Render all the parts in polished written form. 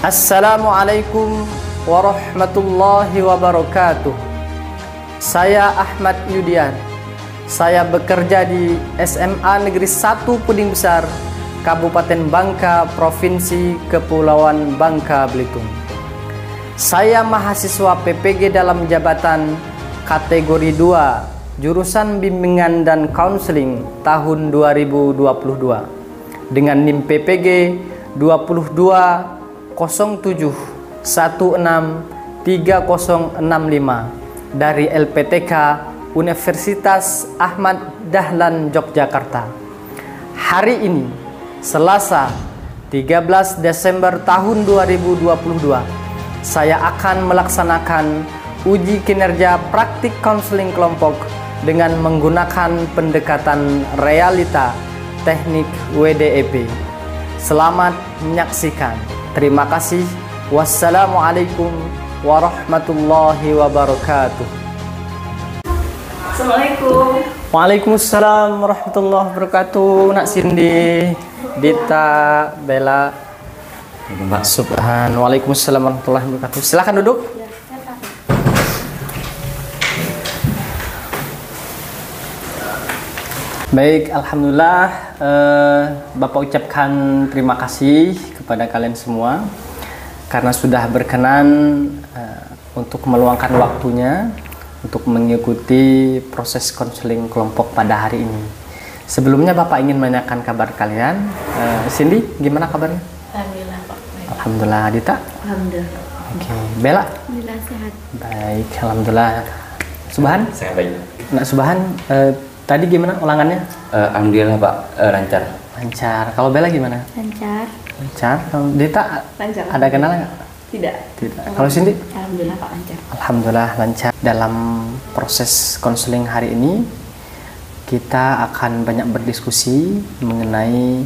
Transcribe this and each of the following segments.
Assalamualaikum warahmatullahi wabarakatuh. Saya Ahmad Yudian. Saya bekerja di SMA Negeri 1 Puding Besar, Kabupaten Bangka, Provinsi Kepulauan Bangka Belitung. Saya mahasiswa PPG dalam jabatan kategori 2, jurusan bimbingan dan konseling tahun 2022 dengan NIM PPG 2207163065 dari LPTK Universitas Ahmad Dahlan Yogyakarta. Hari ini, Selasa 13 Desember tahun 2022, saya akan melaksanakan uji kinerja praktik konseling kelompok dengan menggunakan pendekatan realita teknik WDEP. Selamat menyaksikan. Terima kasih. Wassalamualaikum warahmatullahi wabarakatuh. Assalamualaikum. Waalaikumsalam warahmatullahi wabarakatuh. Nak Cindy, Dita, Bella. Waalaikumsalam warahmatullahi wabarakatuh. Silakan duduk. Baik, alhamdulillah, Bapak ucapkan terima kasih kepada kalian semua karena sudah berkenan untuk meluangkan waktunya untuk mengikuti proses konseling kelompok pada hari ini. Sebelumnya Bapak ingin menanyakan kabar kalian. Cindy, gimana kabarnya? Alhamdulillah, Pak. Baik. Alhamdulillah. Dita? Alhamdulillah. Oke. Bella? Alhamdulillah sehat. Baik, alhamdulillah. Subhan? Saya baik. Nak Subhan, tadi gimana ulangannya? Alhamdulillah Pak, lancar. Lancar. Kalau Bella gimana? Lancar. Lancar. Kalau Dita Lancar. ada kendala nggak? Tidak. Tidak. Kalau Cindy? Alhamdulillah Pak, lancar. Alhamdulillah lancar. Dalam proses konseling hari ini kita akan banyak berdiskusi mengenai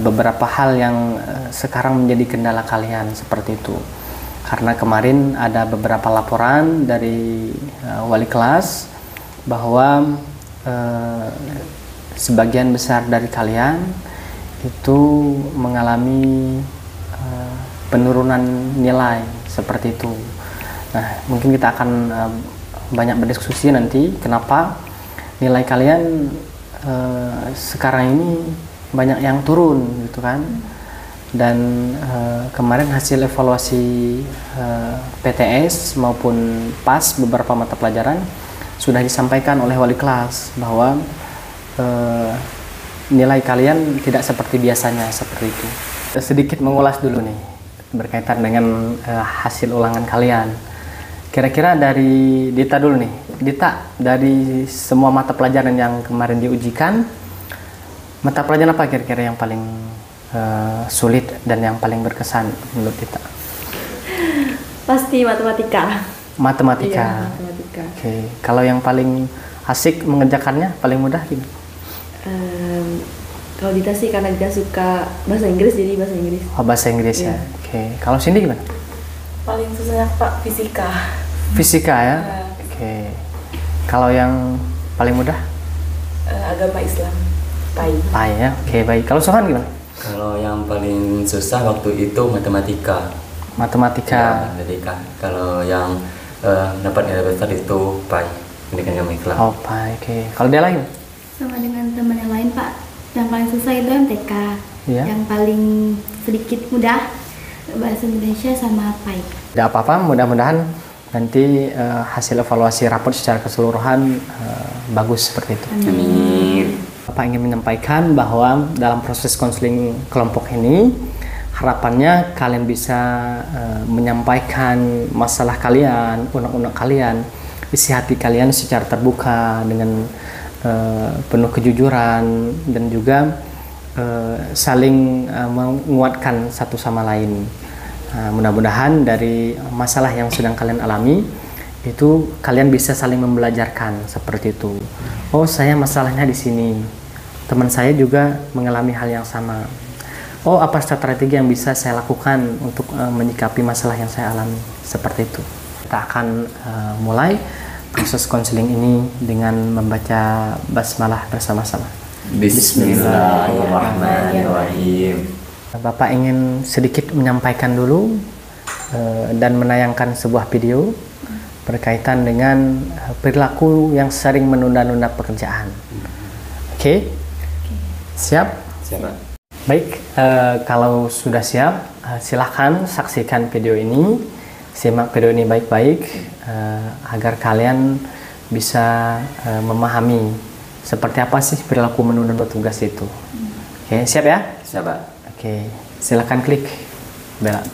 beberapa hal yang sekarang menjadi kendala kalian seperti itu. Karena kemarin ada beberapa laporan dari wali kelas bahwa sebagian besar dari kalian itu mengalami penurunan nilai seperti itu. Nah, mungkin kita akan banyak berdiskusi nanti kenapa nilai kalian sekarang ini banyak yang turun gitu kan. Dan kemarin hasil evaluasi PTS maupun PAS beberapa mata pelajaran sudah disampaikan oleh wali kelas bahwa nilai kalian tidak seperti biasanya seperti itu. Sedikit mengulas dulu nih berkaitan dengan hasil ulangan kalian. Kira-kira dari Dita dulu nih. Dita, dari semua mata pelajaran yang kemarin diujikan, mata pelajaran apa kira-kira yang paling sulit dan yang paling berkesan menurut Dita? Pasti matematika. Matematika. Iya, matematika. Oke. Kalau yang paling asik mengerjakannya, paling mudah gimana? Kalau Dita sih karena Dita suka bahasa Inggris, jadi bahasa Inggris. Oh, bahasa Inggris ya. Iya. Oke. Kalau Cindy gimana? Paling susahnya Pak fisika. Fisika ya. Iya. Oke. Kalau yang paling mudah? Agama Islam. PAI. PAI ya. Oke, baik. Kalau Sohan gimana? Kalau yang paling susah waktu itu matematika. Matematika. Ya, matematika. Kalau yang dapat nilai besar itu PAI, pendidikan agama Islam. Oh, PAI. Oke. Kalau dia lain? Sama dengan teman yang lain Pak, yang paling susah itu MTK, Iya. yang paling sedikit mudah bahasa Indonesia sama PAI. Tidak apa-apa, mudah-mudahan nanti hasil evaluasi raport secara keseluruhan bagus seperti itu. Amin. Bapak ingin menyampaikan bahwa dalam proses konseling kelompok ini harapannya kalian bisa menyampaikan masalah kalian, unek-unek kalian, isi hati kalian secara terbuka dengan penuh kejujuran dan juga saling menguatkan satu sama lain. Mudah-mudahan dari masalah yang sedang kalian alami itu kalian bisa saling membelajarkan seperti itu. Oh, saya masalahnya di sini. Teman saya juga mengalami hal yang sama. Oh, apa strategi yang bisa saya lakukan untuk menyikapi masalah yang saya alami seperti itu. Kita akan mulai proses konseling ini dengan membaca basmalah bersama-sama. Bismillahirrahmanirrahim. Bapak ingin sedikit menyampaikan dulu dan menayangkan sebuah video berkaitan dengan perilaku yang sering menunda-nunda pekerjaan. Oke? Siap? Siap, Pak. Baik, kalau sudah siap, silahkan saksikan video ini, simak video ini baik-baik agar kalian bisa memahami seperti apa sih perilaku menunda tugas itu. Oke, siap ya? Siap, Pak. Oke, silakan klik Bella.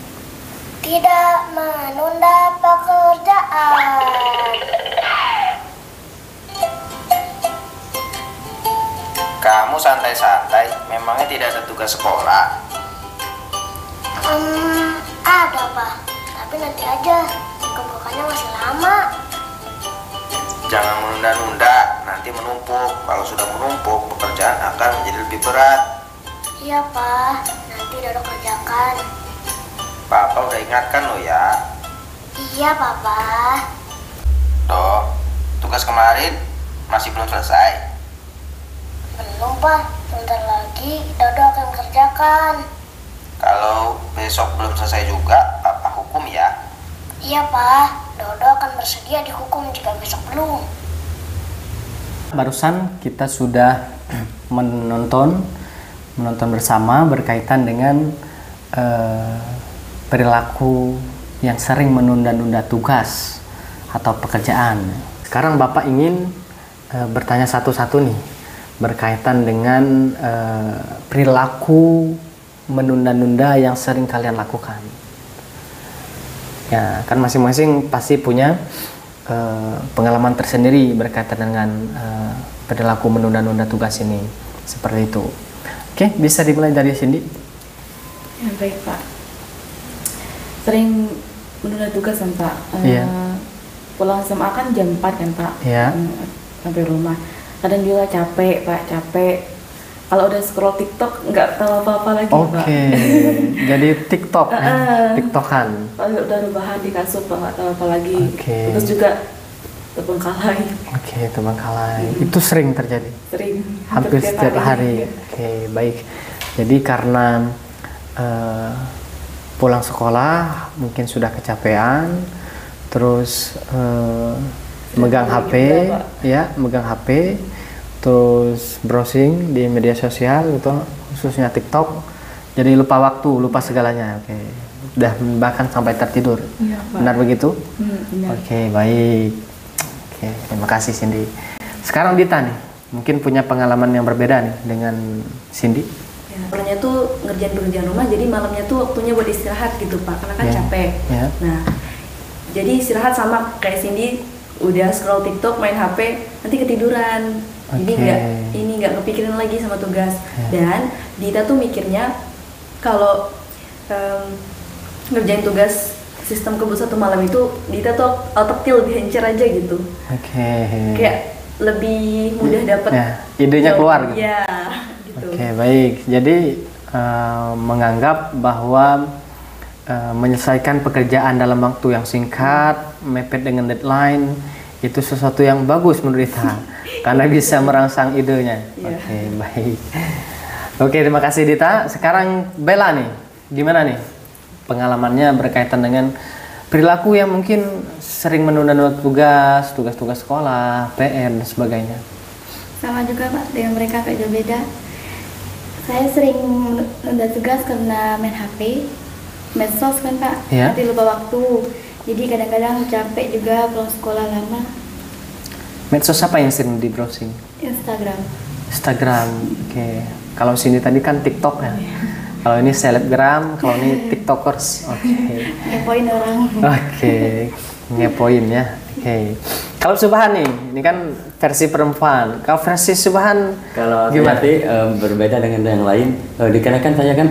Tidak menunda pekerjaan. Kamu santai-santai, memangnya tidak ada tugas sekolah? Ada Pak, tapi nanti aja, pembukaannya masih lama. Jangan menunda-nunda, nanti menumpuk. Kalau sudah menumpuk, pekerjaan akan menjadi lebih berat. Iya Pak, nanti Dodo kerjakan. Papa udah ingatkan lo ya. Iya Papa. Toh, tugas kemarin masih belum selesai. Belum Pak, sebentar lagi Dodo akan kerjakan. Kalau besok belum selesai juga, Papa hukum ya. Iya Pak, Dodo akan bersedia dihukum jika besok belum. Barusan kita sudah menonton bersama berkaitan dengan perilaku yang sering menunda-nunda tugas atau pekerjaan. Sekarang Bapak ingin bertanya satu-satu nih berkaitan dengan perilaku menunda-nunda yang sering kalian lakukan. Ya, kan masing-masing pasti punya pengalaman tersendiri berkaitan dengan perilaku menunda-nunda tugas ini. Seperti itu. Oke, bisa dimulai dari Cindy. Ya, baik Pak. Sering menunda tugas kan Pak. Iya. Pulang SMA kan jam 4 kan Pak. Iya. Sampai rumah. Kadang juga capek Pak, capek. Kalau udah scroll TikTok nggak tahu apa-apa lagi Pak. Oke, jadi TikTok, ya? TikTokan. Kalau udah rebahan di kasur Pak nggak tahu apa lagi. Oke. Terus juga terbengkalai. Oke, terbengkalai. Itu sering terjadi. Sering. Hampir setiap hari. Ya. Oke, baik. Jadi karena pulang sekolah mungkin sudah kecapean, terus megang HP, Juga, Pak. ya, megang HP, terus browsing di media sosial gitu, khususnya TikTok. Jadi lupa waktu, lupa segalanya. Oke, udah bahkan sampai tertidur. Iya, Pak. Benar begitu? Benar. Oke, baik. Oke, terima kasih Cindy. Sekarang Dita nih, mungkin punya pengalaman yang berbeda nih dengan Cindy. Ya, malamnya tuh ngerjain pekerjaan rumah, jadi malamnya tuh waktunya buat istirahat gitu Pak, karena kan Ya. capek. Ya. Nah, jadi istirahat sama kayak Cindy, udah scroll TikTok, main HP, nanti ketiduran. Jadi Oke. nggak kepikiran lagi sama tugas. Ya. Dan Dita tuh mikirnya kalau ngerjain tugas sistem kebut satu malam itu, Dita tuh otaknya lebih encer aja gitu. Oke. Kayak lebih mudah dapat. Ya, idenya keluar gitu. Iya, gitu. Oke, baik. Jadi menganggap bahwa menyelesaikan pekerjaan dalam waktu yang singkat, mepet dengan deadline, itu sesuatu yang bagus menurut Dita karena bisa merangsang idenya. Iya. Oke, baik. Oke, terima kasih Dita. Sekarang Bella nih, gimana nih pengalamannya berkaitan dengan perilaku yang mungkin sering menunda-nunda tugas sekolah, PR dan sebagainya. Sama juga Pak, dengan mereka kayak beda. Saya sering menunda tugas karena main HP, medsos kan Pak, Iya. nanti lupa waktu. Jadi kadang-kadang capek juga pulang sekolah lama. Medsos apa yang sering di browsing? Instagram. Instagram. Oke. Kalau sini tadi kan TikTok ya. Kalau ini selebgram, kalau ini TikTokers. Oke. Ngepoin orang. Oke. Ngepoin ya. Oke. Kalau Subhan nih, ini kan versi perempuan. Kalau versi Subhan Kalau gimana? nanti berbeda dengan yang lain, dikarenakan saya kan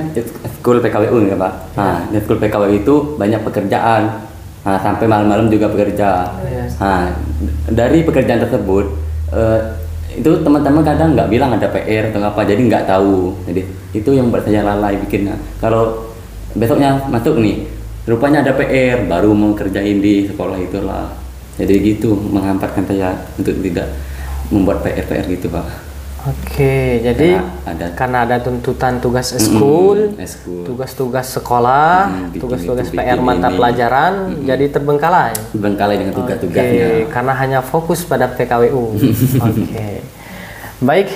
school PKWU nih Pak. Nah, di school PKWU itu banyak pekerjaan. Nah, sampai malam-malam juga bekerja. Nah, dari pekerjaan tersebut itu teman-teman kadang nggak bilang ada PR atau apa, jadi nggak tahu. Jadi itu yang buat saya lalai bikinnya. Kalau besoknya masuk nih, rupanya ada PR, baru mau kerjain di sekolah itulah. Jadi gitu menghamparkan saya untuk tidak membuat PR gitu Pak. Oke, jadi karena ada tuntutan tugas eskul, tugas-tugas sekolah, tugas-tugas PR mata pelajaran, jadi terbengkalai. Terbengkalai dengan tugas-tugasnya. Karena hanya fokus pada PKWU. Oke, baik,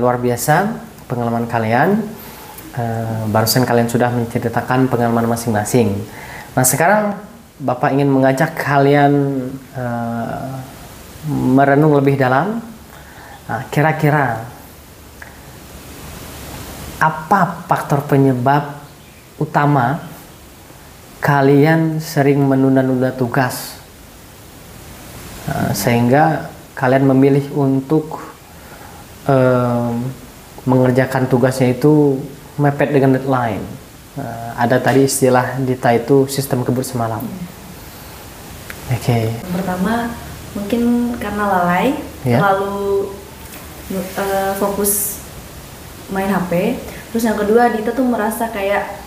luar biasa pengalaman kalian. Barusan kalian sudah menceritakan pengalaman masing-masing. Nah, sekarang Bapak ingin mengajak kalian merenung lebih dalam. Nah, kira-kira apa faktor penyebab utama kalian sering menunda-nunda tugas sehingga kalian memilih untuk mengerjakan tugasnya itu mepet dengan deadline? Ada tadi istilah Dita itu sistem kebut semalam. Oke. Yang pertama mungkin karena lalai, terlalu fokus main HP. Terus yang kedua, Dita tuh merasa kayak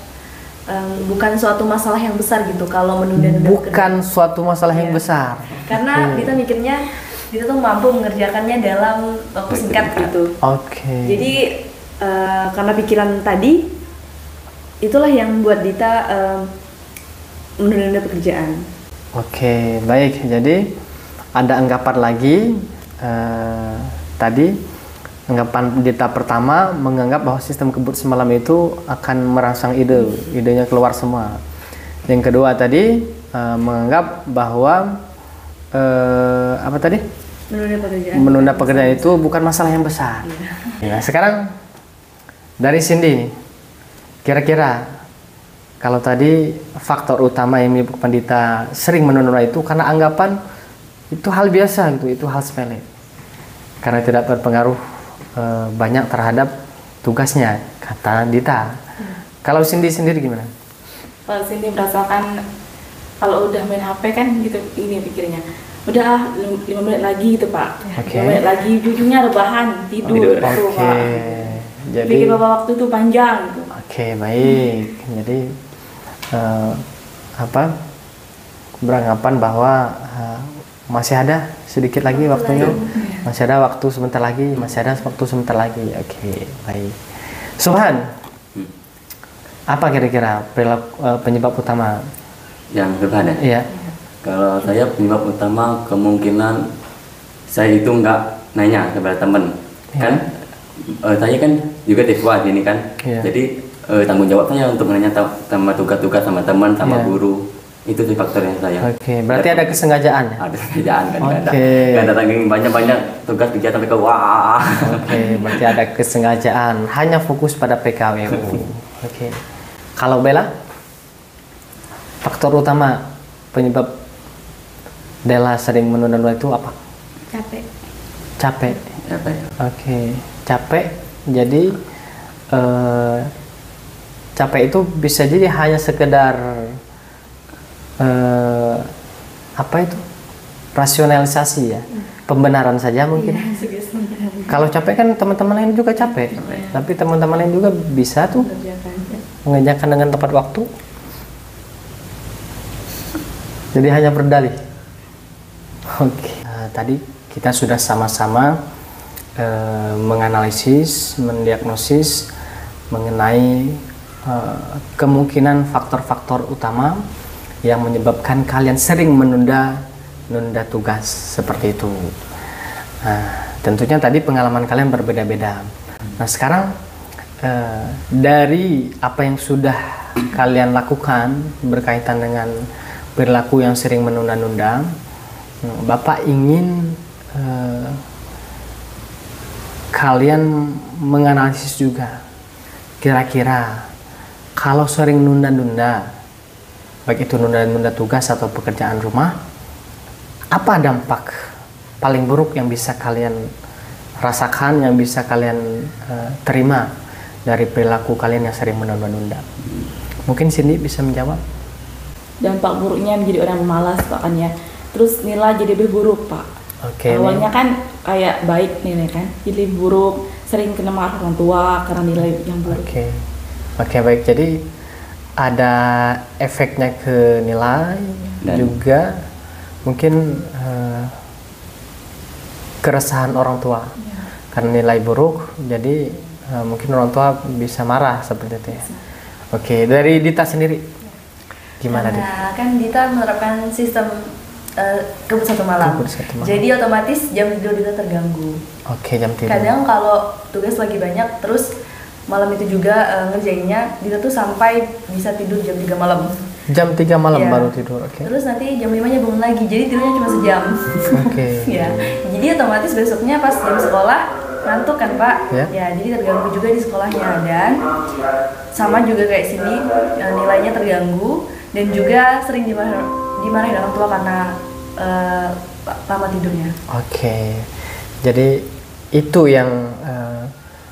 bukan suatu masalah yang besar gitu kalau menunda-nunda bukan suatu masalah yang besar. Karena Dita mikirnya Dita tuh mampu mengerjakannya dalam waktu singkat gitu. Jadi karena pikiran tadi, itulah yang membuat Dita menunda-nunda pekerjaan. Baik. Jadi ada anggapan lagi tadi. Anggapan Dita pertama menganggap bahwa sistem kebut semalam itu akan merangsang idenya keluar semua. Yang kedua tadi menganggap bahwa apa tadi? Menunda pekerjaan itu bukan masalah yang besar. Nah, sekarang dari Cindy, kira-kira kalau tadi faktor utama yang menyebabkan Dita sering menunda itu karena anggapan itu hal biasa gitu, itu hal sepele, karena tidak berpengaruh banyak terhadap tugasnya, kata Dita. Kalau Cindy sendiri gimana? Kalau Cindy merasakan kalau udah main HP kan gitu, ini pikirnya udah 5 menit lagi gitu Pak. 5 menit lagi, ujungnya rebahan, tidur. Pak. Jadi pikir bahwa waktu itu panjang gitu. Baik. Jadi beranggapan bahwa masih ada sedikit lagi waktunya. Masih ada waktu sebentar lagi, baik. Subhan, apa kira-kira penyebab utama? Yang Subhan ya? Iya. Kalau saya penyebab utama kemungkinan saya itu nggak nanya kepada teman. Kan saya kan juga siswa ini kan. Jadi tanggung jawab saya untuk menanya sama tugas-tugas sama teman, sama guru. Itu sih faktornya saya. Berarti ada kesengajaan ya? Ada kesengajaan kan, nggak ada banyak tugas kerja sampai ke wah. Berarti ada kesengajaan, hanya fokus pada PKWU. Kalau Bella, faktor utama penyebab Della sering menunda-nunda itu apa? Capek. Capek. Jadi capek itu bisa jadi hanya sekedar rasionalisasi ya, pembenaran saja mungkin. Kalau capek kan teman-teman lain juga capek, tapi teman-teman lain juga bisa tuh mengerjakan dengan tepat waktu. Jadi hanya berdalih. Tadi kita sudah sama-sama menganalisis, mendiagnosis mengenai kemungkinan faktor-faktor utama yang menyebabkan kalian sering menunda tugas seperti itu. Nah, tentunya tadi pengalaman kalian berbeda-beda. Nah, sekarang dari apa yang sudah kalian lakukan berkaitan dengan perilaku yang sering menunda-nunda, Bapak ingin kalian menganalisis juga kira-kira kalau sering nunda-nunda, baik itu nunda-nunda tugas atau pekerjaan rumah, apa dampak paling buruk yang bisa kalian rasakan, yang bisa kalian terima dari perilaku kalian yang sering menunda-nunda? Mungkin Cindy bisa menjawab. Dampak buruknya menjadi orang malas Pak kan ya. Terus nilai jadi lebih buruk Pak. Awalnya kan kayak baik nilai kan, jadi buruk, sering kena marah orang tua karena nilai yang buruk. Baik. Jadi ada efeknya ke nilai dan juga mungkin keresahan orang tua. karena nilai buruk, jadi mungkin orang tua bisa marah seperti itu ya. Oke, dari Dita sendiri gimana? Nah, kan Dita menerapkan sistem kebut satu malam. Jadi otomatis jam tidur Dita terganggu. Oke, jam tidur. Kadang kalau tugas lagi banyak, terus malam itu juga ngerjainnya, Dita tuh sampai bisa tidur jam 3 malam. Jam 3 malam Ya. baru tidur, oke. Terus nanti jam 5-nya bangun lagi, jadi tidurnya cuma sejam. Oke. Ya, jadi otomatis besoknya pas jam sekolah ngantuk kan Pak. Ya. Ya, jadi terganggu juga di sekolahnya, dan sama juga kayak sini nilainya terganggu, dan juga sering dimarahin orang tua karena lama tidurnya. Oke. Jadi itu yang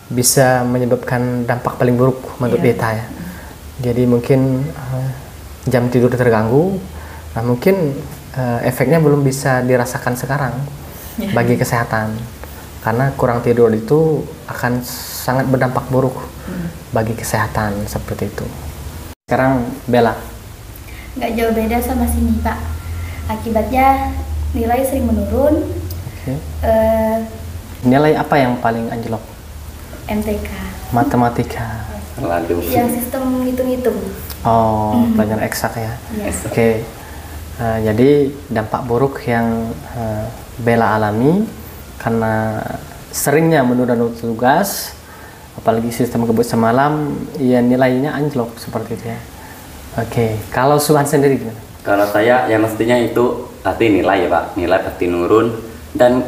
bisa menyebabkan dampak paling buruk menurut Dita ya. Jadi mungkin jam tidur terganggu, nah mungkin efeknya belum bisa dirasakan sekarang bagi kesehatan, karena kurang tidur itu akan sangat berdampak buruk bagi kesehatan seperti itu. Sekarang Bella. Nggak jauh beda sama sini Pak. Akibatnya nilai sering menurun. Oke. Nilai apa yang paling anjlok? MTK. Matematika. Lalu Yang sistem hitung-hitung. Oh, pelajaran eksak ya. Yes. Oke. Jadi dampak buruk yang Bella alami karena seringnya menunda tugas, apalagi sistem kebut semalam, ya nilainya anjlok seperti itu ya. Oke. Kalau Subhan sendiri gimana? kalau saya ya mestinya itu pasti nilai ya Pak, nilai pasti nurun dan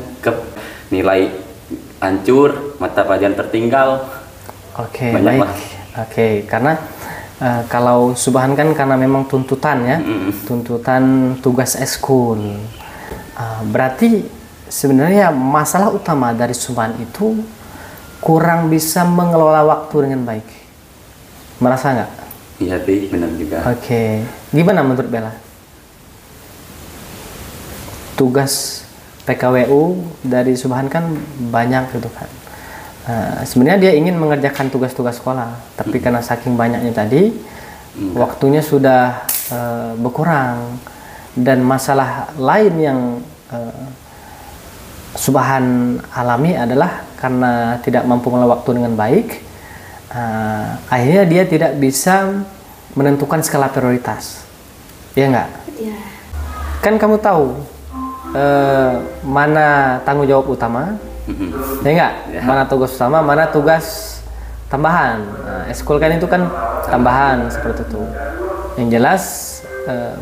nilai hancur, mata pelajaran tertinggal. Oke, Banyak, baik. Pak. Oke, karena kalau Subhan kan karena memang tuntutan ya, tuntutan tugas ekskul. Berarti sebenarnya masalah utama dari Subhan itu kurang bisa mengelola waktu dengan baik. Merasa nggak? Iya sih, benar juga. Oke, gimana menurut Bella? Tugas PKWU dari Subhan kan banyak gitu kan. Sebenarnya dia ingin mengerjakan tugas-tugas sekolah, tapi karena saking banyaknya tadi, waktunya sudah berkurang, dan masalah lain yang Subhan alami adalah karena tidak mampu mengelola waktu dengan baik, akhirnya dia tidak bisa menentukan skala prioritas, ya enggak? Iya. Kan kamu tahu mana tanggung jawab utama, ya enggak? Ya. Mana tugas utama, mana tugas tambahan. Ekskul kan itu kan tambahan seperti itu. Yang jelas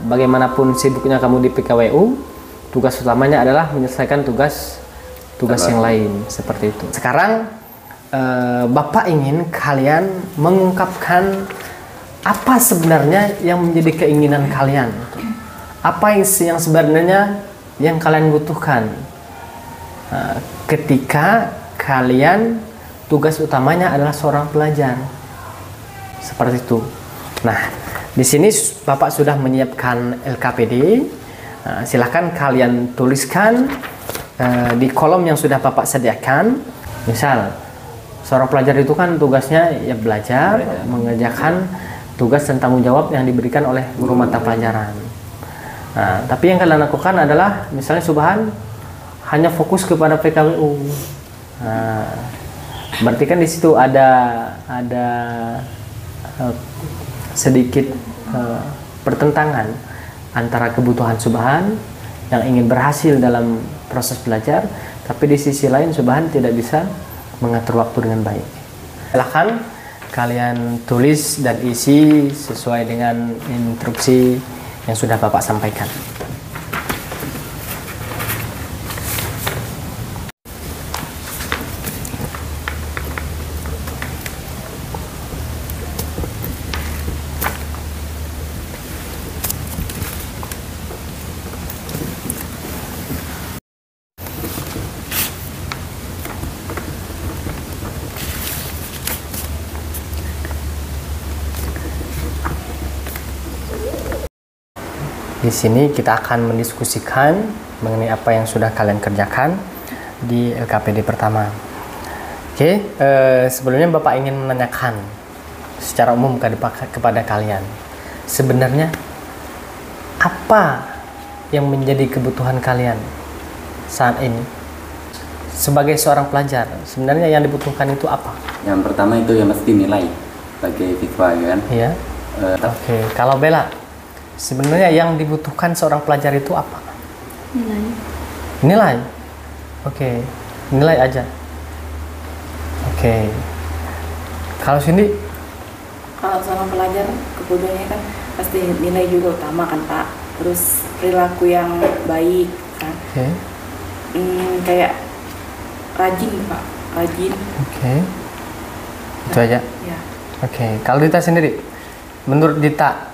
bagaimanapun sibuknya kamu di PKWU, tugas utamanya adalah menyelesaikan tugas yang lain seperti itu. Sekarang Bapak ingin kalian mengungkapkan apa sebenarnya yang menjadi keinginan kalian, apa yang sebenarnya yang kalian butuhkan ketika kalian tugas utamanya adalah seorang pelajar, seperti itu. Nah, di sini Bapak sudah menyiapkan LKPD. Silahkan kalian tuliskan di kolom yang sudah Bapak sediakan. Misal seorang pelajar itu kan tugasnya ya belajar, mengerjakan tugas dan tanggung jawab yang diberikan oleh guru mata pelajaran. Nah, tapi yang kalian lakukan adalah misalnya Subhan hanya fokus kepada PKWU. Nah, berarti kan di situ ada sedikit pertentangan antara kebutuhan Subhan yang ingin berhasil dalam proses belajar, tapi di sisi lain Subhan tidak bisa mengatur waktu dengan baik. Silahkan kalian tulis dan isi sesuai dengan instruksi yang sudah Bapak sampaikan. Di sini kita akan mendiskusikan mengenai apa yang sudah kalian kerjakan di LKPD pertama. Oke, sebelumnya Bapak ingin menanyakan secara umum kepada kalian, sebenarnya apa yang menjadi kebutuhan kalian saat ini? sebagai seorang pelajar sebenarnya yang dibutuhkan itu apa? Yang pertama itu ya mesti nilai sebagai siswa kan. Iya. Oke. Kalau Bella, sebenarnya yang dibutuhkan seorang pelajar itu apa? Nilai. Nilai. Oke. Nilai aja. Oke. Kalau sini? Kalau seorang pelajar kebutuhannya kan pasti nilai juga utama kan Pak. Terus perilaku yang baik kan. Oke. Kayak rajin Pak, rajin. Oke. Itu aja. Ya. Oke. Kalau Dita sendiri, menurut Dita,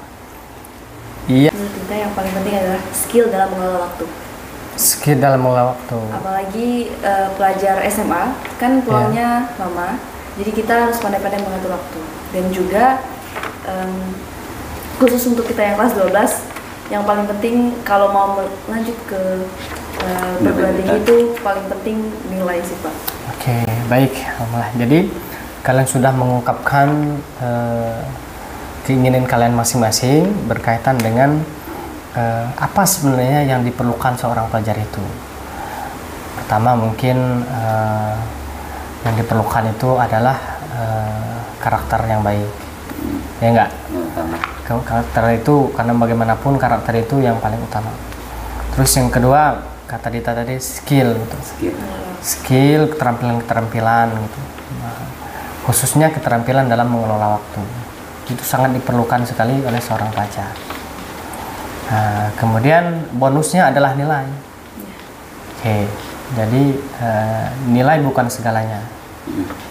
iya. Menurut Dita yang paling penting adalah skill dalam mengelola waktu. Skill dalam mengelola waktu. Apalagi pelajar SMA kan pulangnya lama, jadi kita harus pandai-pandai mengatur waktu. Dan juga khusus untuk kita yang kelas 12, yang paling penting kalau mau lanjut ke perguruan tinggi itu paling penting nilai sih Pak. Oke, baik. Jadi kalian sudah mengungkapkan keinginan kalian masing-masing berkaitan dengan apa sebenarnya yang diperlukan seorang pelajar itu. Pertama mungkin yang diperlukan itu adalah karakter yang baik, ya enggak? Karakter itu, karena bagaimanapun karakter itu yang paling utama. Terus yang kedua, kata Dita tadi skill gitu. Skill, keterampilan gitu. Nah, khususnya keterampilan dalam mengelola waktu. Itu sangat diperlukan sekali oleh seorang pelajar. Nah, kemudian bonusnya adalah nilai. Oke, jadi nilai bukan segalanya.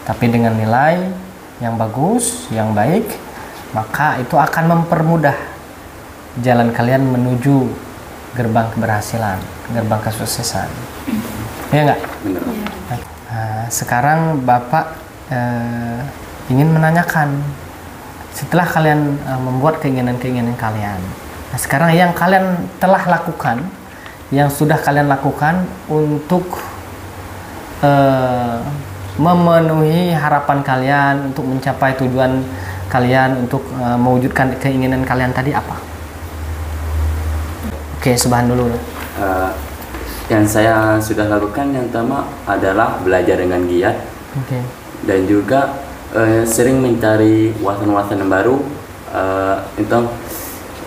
Tapi dengan nilai yang bagus, yang baik, maka itu akan mempermudah jalan kalian menuju gerbang keberhasilan, gerbang kesuksesan. Ya enggak? Nah, sekarang Bapak ingin menanyakan, setelah kalian membuat keinginan-keinginan kalian, nah sekarang yang kalian telah lakukan, yang sudah kalian lakukan untuk memenuhi harapan kalian, untuk mencapai tujuan kalian, untuk mewujudkan keinginan kalian tadi apa? Oke, Subhan dulu. Yang saya sudah lakukan yang pertama adalah belajar dengan giat. Dan juga sering mencari wawasan-wawasan yang baru.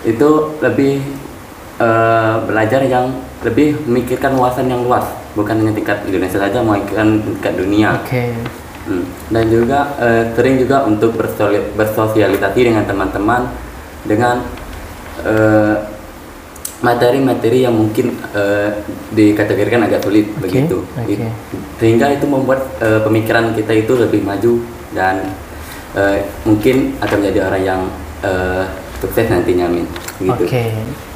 Itu lebih belajar yang lebih memikirkan wawasan yang luas, bukan hanya tingkat Indonesia saja, melainkan tingkat dunia. Dan juga sering juga untuk bersosialisasi dengan teman-teman dengan materi-materi yang mungkin dikategorikan agak sulit begitu. Sehingga itu membuat pemikiran kita itu lebih maju dan mungkin akan menjadi orang yang sukses nantinya, Min. Gitu.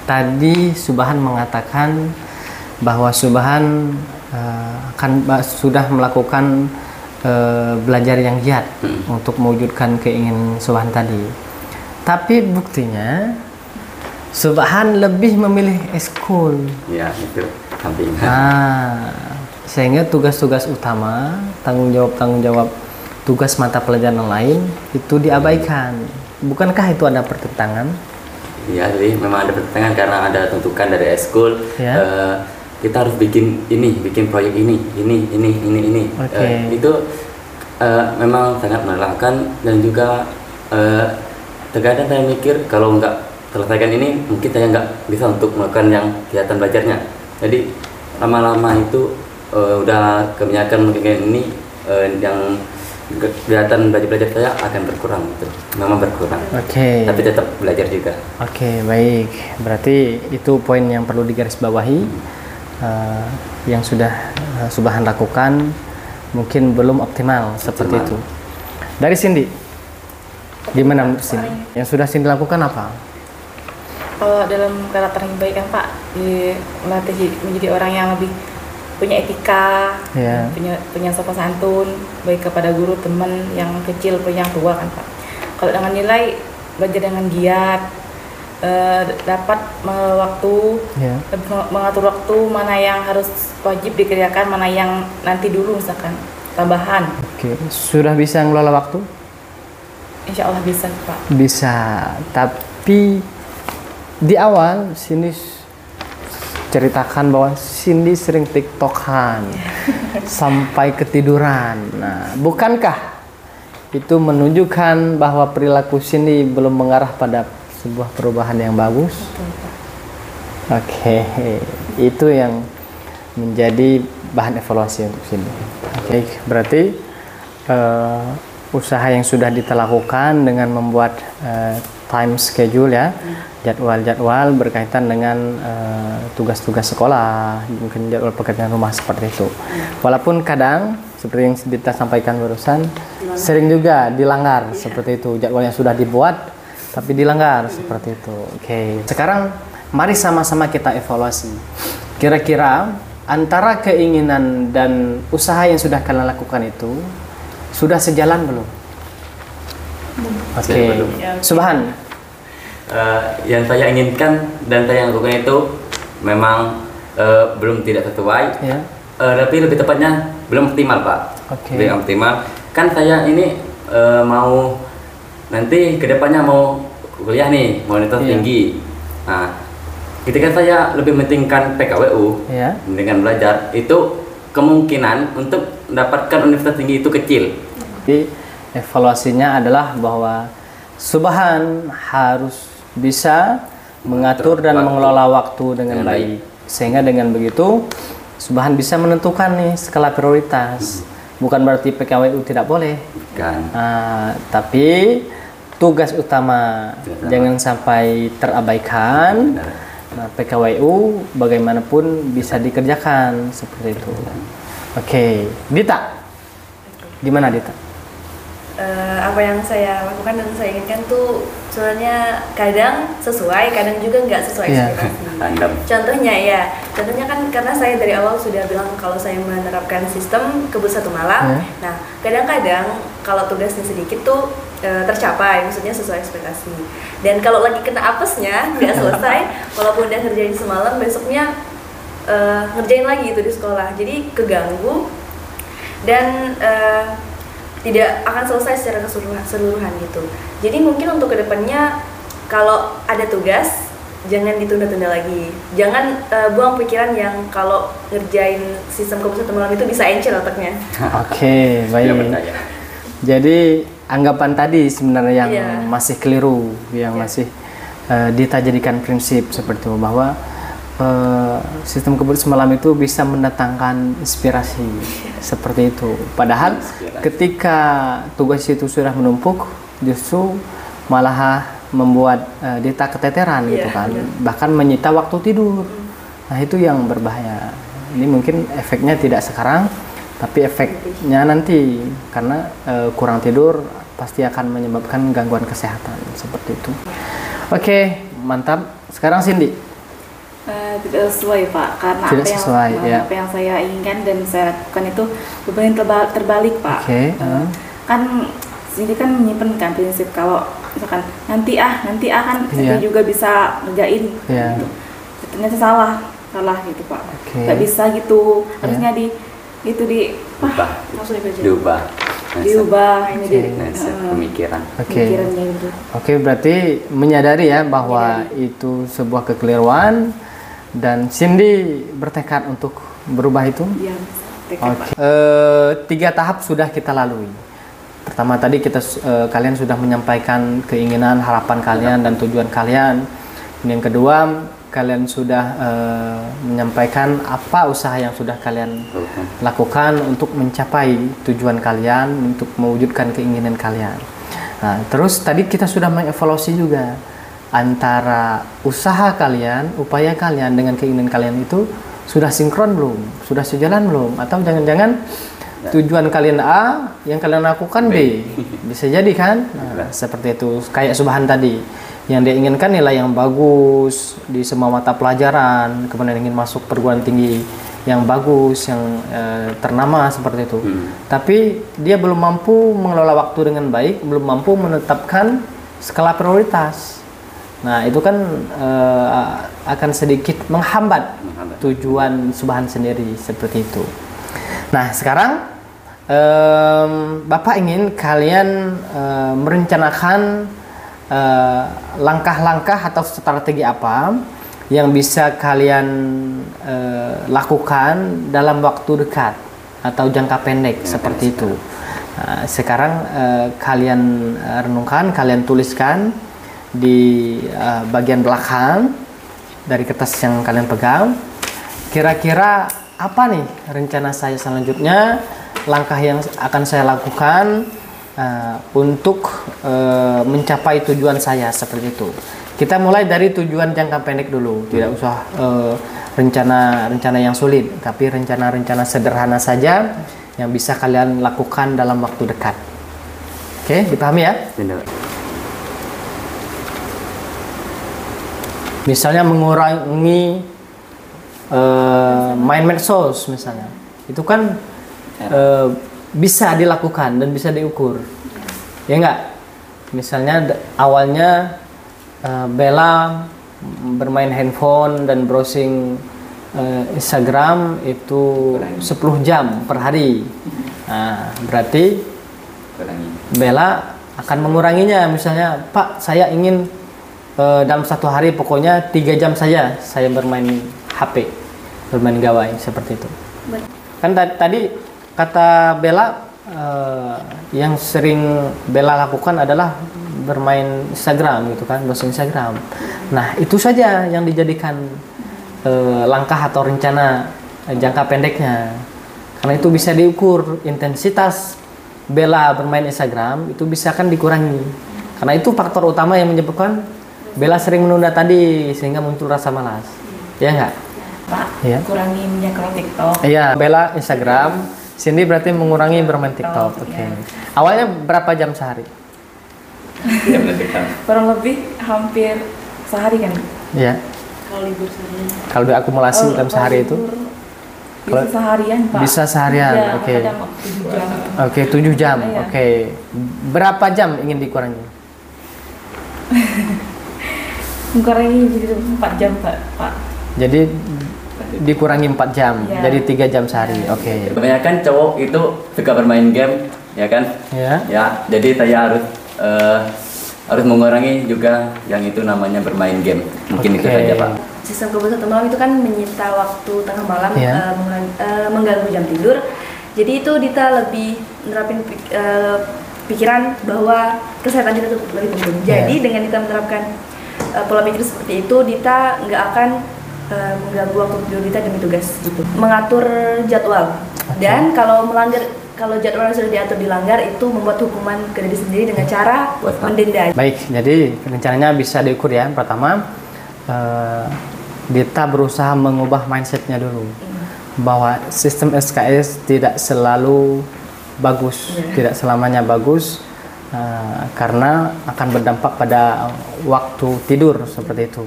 Tadi Subhan mengatakan bahwa Subhan sudah melakukan belajar yang giat untuk mewujudkan keinginan Subhan tadi. Tapi buktinya Subhan lebih memilih eskul. Ya, itu sampingan. Sehingga tugas-tugas utama, tanggung jawab tugas mata pelajaran lain itu diabaikan. Bukankah itu ada pertentangan? Iya, jadi memang ada pertentangan karena ada tuntutan dari eskul. Kita harus bikin proyek ini. Itu memang sangat melelahkan dan juga terkadang saya mikir kalau nggak selesaikan ini mungkin saya nggak bisa untuk melakukan yang kegiatan belajarnya. Jadi lama-lama itu udah kebanyakan mungkin ini yang kegiatan belajar saya akan berkurang gitu. Memang berkurang. Tapi tetap belajar juga. Baik. Berarti itu poin yang perlu digarisbawahi. Yang sudah Subhan lakukan mungkin belum optimal seperti itu. Dari Cindy, gimana menurut Cindy? Yang sudah Cindy lakukan apa? Dalam karakter yang baik kan Pak, melatih menjadi orang yang lebih punya etika, punya sopan santun, baik kepada guru, teman yang kecil, yang tua kan Pak. Kalau dengan nilai, belajar dengan giat, dapat mengatur waktu, mana yang harus wajib dikerjakan, mana yang nanti dulu misalkan tambahan. Sudah bisa ngelola waktu? Insya Allah bisa Pak. Bisa, tapi di awal sini ceritakan bahwa Cindy sering TikTokan sampai ketiduran. Nah, bukankah itu menunjukkan bahwa perilaku Cindy belum mengarah pada sebuah perubahan yang bagus? Oke, itu yang menjadi bahan evaluasi untuk Cindy. Oke, berarti usaha yang sudah kita lakukan dengan membuat time schedule ya, jadwal-jadwal berkaitan dengan tugas-tugas sekolah, mungkin jadwal pekerjaan rumah seperti itu. Walaupun kadang seperti yang Dita sampaikan barusan, sering juga dilanggar seperti itu, jadwalnya sudah dibuat tapi dilanggar seperti itu. Oke, sekarang mari sama-sama kita evaluasi. Kira-kira antara keinginan dan usaha yang sudah kalian lakukan itu sudah sejalan belum? Oke, Subhan. Yang saya inginkan dan saya lakukan itu memang belum tidak sesuai, tapi lebih tepatnya belum optimal, Pak. Belum optimal. Kan saya ini mau nanti kedepannya mau kuliah nih, mau universitas tinggi. Nah, ketika saya lebih mementingkan PKWU dengan belajar, itu kemungkinan untuk mendapatkan universitas tinggi itu kecil. Jadi evaluasinya adalah bahwa Subhan harus bisa mengatur dan mengelola waktu dengan baik, sehingga dengan begitu Subhan bisa menentukan nih skala prioritas. Bukan berarti PKWU tidak boleh, tapi tugas utama jangan sampai terabaikan. Nah, PKWU bagaimanapun bisa dikerjakan seperti itu. Oke, Dita, gimana Dita? Apa yang saya lakukan dan saya inginkan tuh sebenarnya kadang sesuai, kadang juga nggak sesuai ekspektasi. Contohnya kan karena saya dari awal sudah bilang kalau saya menerapkan sistem kebut satu malam. Nah, kadang-kadang kalau tugasnya sedikit tuh tercapai, maksudnya sesuai ekspektasi. Dan kalau lagi kena apesnya nggak selesai, walaupun udah ngerjain semalam, besoknya ngerjain lagi itu di sekolah. Jadi keganggu dan tidak akan selesai secara keseluruhan gitu. Jadi mungkin untuk kedepannya kalau ada tugas jangan ditunda-tunda lagi. Jangan buang pikiran yang kalau ngerjain sistem kebut satu malam itu bisa encel otaknya. Oke, baik. Jadi anggapan tadi sebenarnya yang masih keliru, yang masih Dita jadikan prinsip seperti itu, bahwa sistem kebut semalam itu bisa mendatangkan inspirasi seperti itu. Padahal ketika tugas itu sudah menumpuk, justru malah membuat Dita keteteran gitu kan, bahkan menyita waktu tidur. Nah, itu yang berbahaya. Ini mungkin efeknya tidak sekarang, tapi efeknya nanti, karena kurang tidur pasti akan menyebabkan gangguan kesehatan seperti itu. Oke, mantap. Sekarang Cindy. Tidak sesuai, Pak, karena apa yang saya inginkan dan saya lakukan itu benar terbalik, Pak. Kan Cindy kan menyimpan prinsip kalau misalkan nanti kan saya juga bisa ngerjain gitu. Ternyata salah gitu, Pak. Nggak bisa gitu, harusnya diubah pemikiran. Pemikirannya itu. Oke, berarti menyadari ya bahwa itu sebuah kekeliruan dan Cindy bertekad untuk berubah itu. Tekad. 3 tahap sudah kita lalui. Pertama tadi kalian sudah menyampaikan keinginan, harapan kalian dan tujuan kalian. Yang kedua, kalian sudah menyampaikan apa usaha yang sudah kalian lakukan untuk mencapai tujuan kalian, untuk mewujudkan keinginan kalian. Nah, terus tadi kita sudah mengevaluasi juga antara usaha kalian, upaya kalian dengan keinginan kalian itu sudah sinkron belum? Sudah sejalan belum? Atau jangan-jangan tujuan kalian A, yang kalian lakukan B? Bisa jadi kan? Nah, seperti itu. Kayak Subhan tadi, yang dia inginkan nilai yang bagus di semua mata pelajaran, kemudian ingin masuk perguruan tinggi yang bagus, yang ternama seperti itu. Tapi dia belum mampu mengelola waktu dengan baik, belum mampu menetapkan skala prioritas. Nah, itu kan akan sedikit menghambat tujuan Subhan sendiri seperti itu. Nah, sekarang Bapak ingin kalian merencanakan langkah-langkah atau strategi apa yang bisa kalian lakukan dalam waktu dekat atau jangka pendek seperti itu. Nah, sekarang kalian renungkan, kalian tuliskan di bagian belakang dari kertas yang kalian pegang. Kira-kira apa nih rencana saya selanjutnya, langkah yang akan saya lakukan untuk mencapai tujuan saya seperti itu. Kita mulai dari tujuan jangka pendek dulu, tidak usah rencana yang sulit, tapi rencana-rencana sederhana saja yang bisa kalian lakukan dalam waktu dekat. Oke, dipahami ya? Benar. Misalnya mengurangi main medsos misalnya, itu kan bisa dilakukan dan bisa diukur, ya enggak? Misalnya awalnya Bella bermain handphone dan browsing Instagram itu 10 jam per hari. Nah, berarti Bella akan menguranginya. Misalnya, Pak, saya ingin dalam satu hari pokoknya 3 jam saja saya bermain HP, bermain gawai seperti itu. Kan tadi kata Bella yang sering Bella lakukan adalah bermain Instagram gitu kan, browsing Instagram. Nah, itu saja yang dijadikan langkah atau rencana jangka pendeknya. Karena itu bisa diukur, intensitas Bella bermain Instagram itu bisa kan dikurangi. Karena itu faktor utama yang menyebabkan Bella sering menunda tadi sehingga muncul rasa malas. Ya enggak? Pak, ya. Kurangi menyekel TikTok. Iya, Bella Instagram, Cindy berarti mengurangi bermain TikTok. Oke. Ya. Awalnya berapa jam sehari? Kurang lebih hampir sehari kan? Iya. Kalau libur seharian. Kalau diakumulasi dalam sehari itu? Bisa seharian, Pak. Bisa seharian, ya, oke. Kadang 7 jam. Oke, 7 jam. Iya. Oke. Berapa jam ingin dikurangi? Mengurangi jadi 4 jam, Pak. Jadi dikurangi 4 jam, Ya. jadi 3 jam sehari. Oke. Kebanyakan cowok itu suka bermain game, ya kan? Ya. Ya, jadi saya harus mengurangi juga yang itu namanya bermain game. Mungkin itu Oke. saja, Pak. Sistem kebun satu malam itu kan menyita waktu tengah malam, Iya. mengganggu jam tidur. Jadi itu Dita lebih menerapin pikiran bahwa kesehatan Dita itu lebih penting. Jadi dengan Dita menerapkan pola pikir seperti itu, Dita nggak akan mengganggu waktu tidur Dita demi tugas gitu. Mengatur jadwal. Dan kalau jadwal yang sudah diatur dilanggar itu membuat hukuman ke diri sendiri dengan cara mendenda. Baik, jadi rencananya bisa diukur ya. Pertama, Dita berusaha mengubah mindsetnya dulu, bahwa sistem SKS tidak selalu bagus, tidak selamanya bagus, karena akan berdampak pada waktu tidur seperti itu.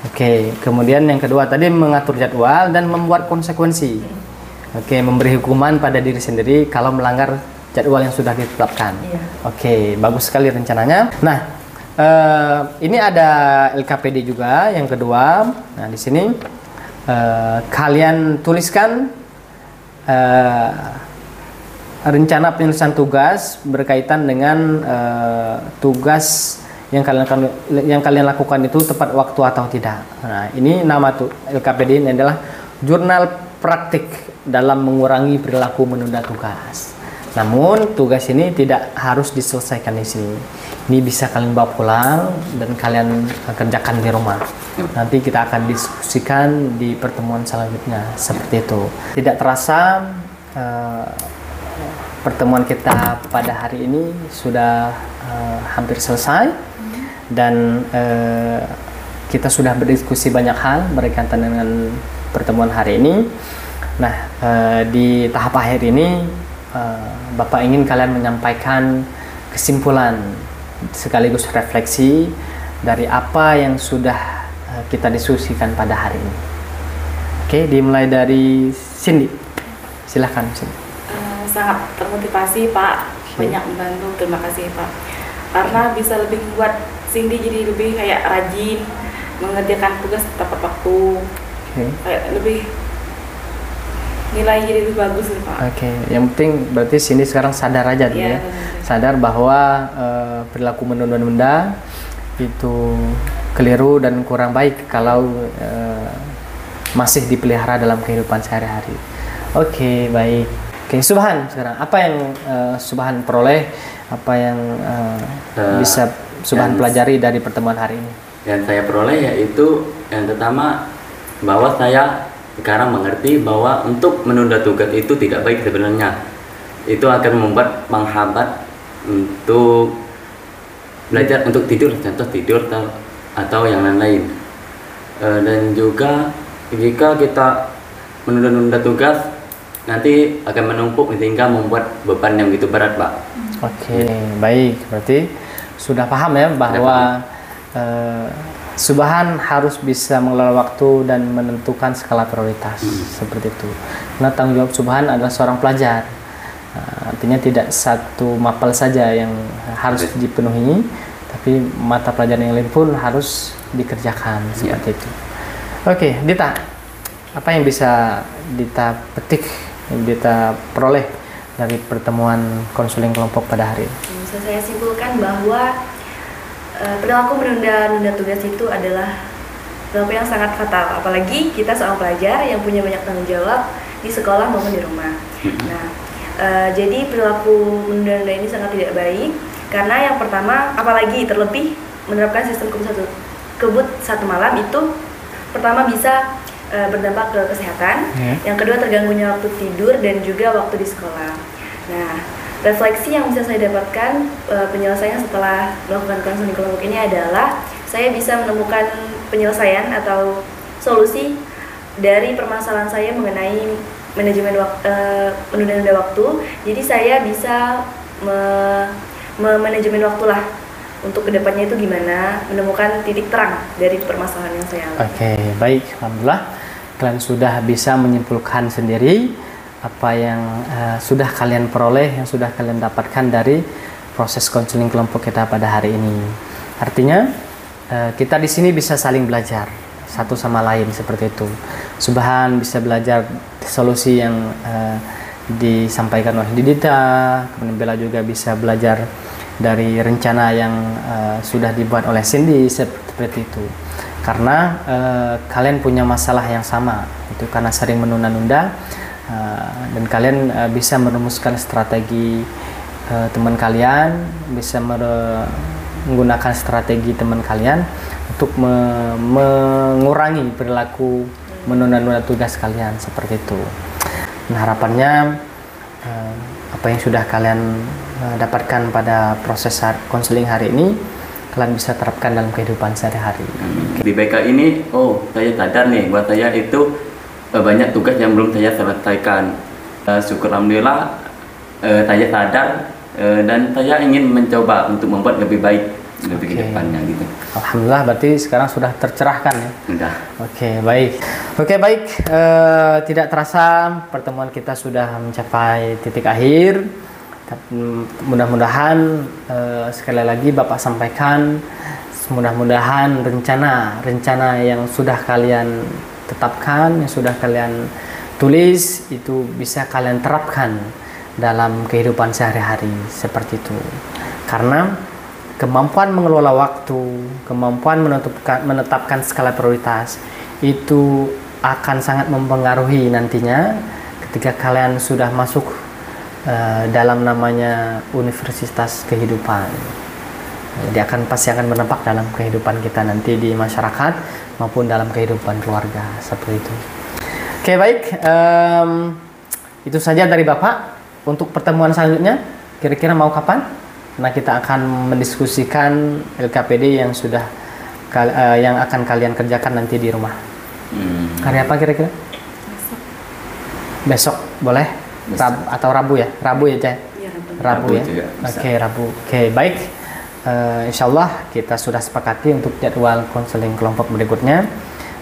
Oke, kemudian yang kedua tadi mengatur jadwal dan membuat konsekuensi. Oke, memberi hukuman pada diri sendiri kalau melanggar jadwal yang sudah ditetapkan. Oke, bagus sekali rencananya. Nah, ini ada LKPD juga yang kedua. Nah, di sini kalian tuliskan rencana penyelesaian tugas berkaitan dengan tugas yang kalian lakukan itu tepat waktu atau tidak. Nah, ini nama LKPD ini adalah jurnal praktik dalam mengurangi perilaku menunda tugas. Namun tugas ini tidak harus diselesaikan di sini. Ini bisa kalian bawa pulang dan kalian kerjakan di rumah. Nanti kita akan diskusikan di pertemuan selanjutnya seperti itu. Tidak terasa pertemuan kita pada hari ini sudah hampir selesai dan kita sudah berdiskusi banyak hal berkaitan dengan pertemuan hari ini. Nah, di tahap akhir ini Bapak ingin kalian menyampaikan kesimpulan sekaligus refleksi dari apa yang sudah kita diskusikan pada hari ini. Oke, dimulai dari Cindy. Silahkan, Cindy. Sangat termotivasi, Pak. Banyak membantu. Terima kasih, Pak. Karena bisa lebih membuat Cindy jadi lebih kayak rajin, mengerjakan tugas tepat waktu. Kayak lebih nilai jadi lebih bagus nih, Pak. Oke, yang penting berarti Cindy sekarang sadar aja dulu ya. Sadar bahwa perilaku menunda-nunda itu keliru dan kurang baik kalau masih dipelihara dalam kehidupan sehari-hari. Oke, baik. Oke, Subhan sekarang apa yang Subhan peroleh, apa yang bisa Subhan pelajari dari pertemuan hari ini? Yang saya peroleh yaitu yang pertama, bahwa saya sekarang mengerti bahwa untuk menunda tugas itu tidak baik sebenarnya. Itu akan membuat menghambat untuk belajar, untuk tidur, contoh tidur atau yang lain-lain. Dan juga jika kita menunda-nunda tugas, nanti akan menumpuk sehingga membuat beban yang begitu berat, Pak. Oke, baik. Berarti sudah paham ya bahwa Subhan harus bisa mengelola waktu dan menentukan skala prioritas seperti itu. Karena tanggung jawab Subhan adalah seorang pelajar. Artinya tidak satu mapel saja yang harus dipenuhi, tapi mata pelajaran yang lain pun harus dikerjakan seperti itu. Oke, Dita, apa yang bisa Dita petik, yang Dita peroleh dari pertemuan konseling kelompok pada hari ini? Bisa saya simpulkan bahwa perilaku menunda-nunda tugas itu adalah perilaku yang sangat fatal, apalagi kita seorang pelajar yang punya banyak tanggung jawab di sekolah maupun di rumah. Nah, jadi perilaku menunda-nunda ini sangat tidak baik karena yang pertama, apalagi terlebih menerapkan sistem kebut satu malam itu pertama bisa berdampak ke kesehatan, yang kedua terganggunya waktu tidur dan juga waktu di sekolah. Nah, refleksi yang bisa saya dapatkan penyelesaian setelah melakukan konseling kelompok ini adalah saya bisa menemukan penyelesaian atau solusi dari permasalahan saya mengenai manajemen menunda-nunda waktu. Jadi saya bisa manajemen waktu lah untuk kedepannya itu gimana, menemukan titik terang dari permasalahan yang saya alami. Oke, baik, alhamdulillah kalian sudah bisa menyimpulkan sendiri apa yang sudah kalian peroleh, yang sudah kalian dapatkan dari proses konseling kelompok kita pada hari ini. Artinya kita di sini bisa saling belajar satu sama lain seperti itu. Subhan bisa belajar solusi yang disampaikan oleh Didita, kemudian Bella juga bisa belajar dari rencana yang sudah dibuat oleh Cindy seperti itu. Karena kalian punya masalah yang sama, itu karena sering menunda-nunda. Dan kalian bisa merumuskan strategi teman kalian, bisa menggunakan strategi teman kalian untuk mengurangi perilaku menunda-nunda tugas kalian seperti itu. Nah, harapannya apa yang sudah kalian dapatkan pada proses konseling hari ini kalian bisa terapkan dalam kehidupan sehari-hari. Di BK ini, saya sadar nih, buat saya itu banyak tugas yang belum saya selesaikan. Syukur alhamdulillah saya sadar dan saya ingin mencoba untuk membuat lebih baik lebih ke depannya gitu. Alhamdulillah berarti sekarang sudah tercerahkan ya. Sudah. Oke, baik. Tidak terasa pertemuan kita sudah mencapai titik akhir. Mudah-mudahan sekali lagi Bapak sampaikan, mudah-mudahan rencana yang sudah kalian tetapkan, yang sudah kalian tulis itu bisa kalian terapkan dalam kehidupan sehari-hari seperti itu. Karena kemampuan mengelola waktu, kemampuan menetapkan skala prioritas itu akan sangat mempengaruhi nantinya ketika kalian sudah masuk dalam namanya universitas kehidupan. Dia pasti akan berdampak dalam kehidupan kita nanti di masyarakat maupun dalam kehidupan keluarga seperti itu. Oke, baik, itu saja dari Bapak. Untuk pertemuan selanjutnya kira-kira mau kapan? Nah, kita akan mendiskusikan LKPD yang sudah yang akan kalian kerjakan nanti di rumah. Hari apa kira-kira? Besok boleh? Atau Rabu ya? Rabu ya, Cah? Ya, Rabu ya. Oke, Rabu. Oke, baik. Insya Allah kita sudah sepakati untuk jadwal konseling kelompok berikutnya.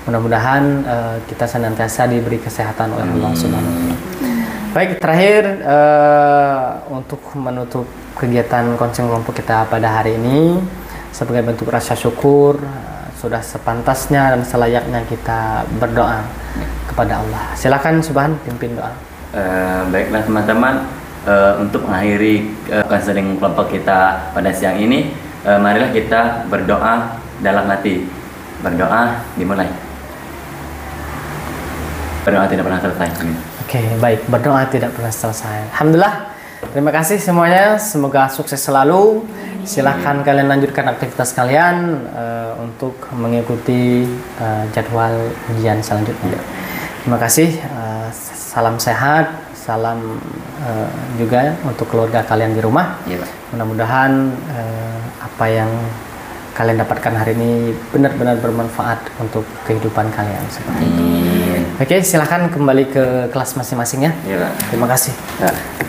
Mudah-mudahan kita senantiasa diberi kesehatan oleh Allah Subhanahu wa Ta'ala. Baik, terakhir untuk menutup kegiatan konseling kelompok kita pada hari ini, sebagai bentuk rasa syukur, sudah sepantasnya dan selayaknya kita berdoa kepada Allah. Silakan Subhan pimpin doa. Baiklah teman-teman, untuk mengakhiri konseling kelompok kita pada siang ini, marilah kita berdoa dalam hati. berdoa, dimulai. Berdoa tidak pernah selesai. Oke, baik. Berdoa tidak pernah selesai. Alhamdulillah. Terima kasih semuanya. Semoga sukses selalu. Silahkan kalian lanjutkan aktivitas kalian untuk mengikuti jadwal ujian selanjutnya. Terima kasih. Salam sehat. Salam juga untuk keluarga kalian di rumah. Mudah-mudahan apa yang kalian dapatkan hari ini benar-benar bermanfaat untuk kehidupan kalian seperti itu. Oke, silahkan kembali ke kelas masing-masing ya. Terima kasih.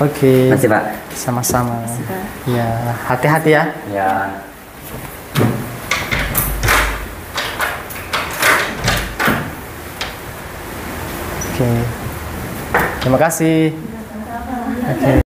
Oke. Terima kasih, Pak. Sama-sama. Ya, hati-hati ya. Ya. Oke. Terima kasih. Oke.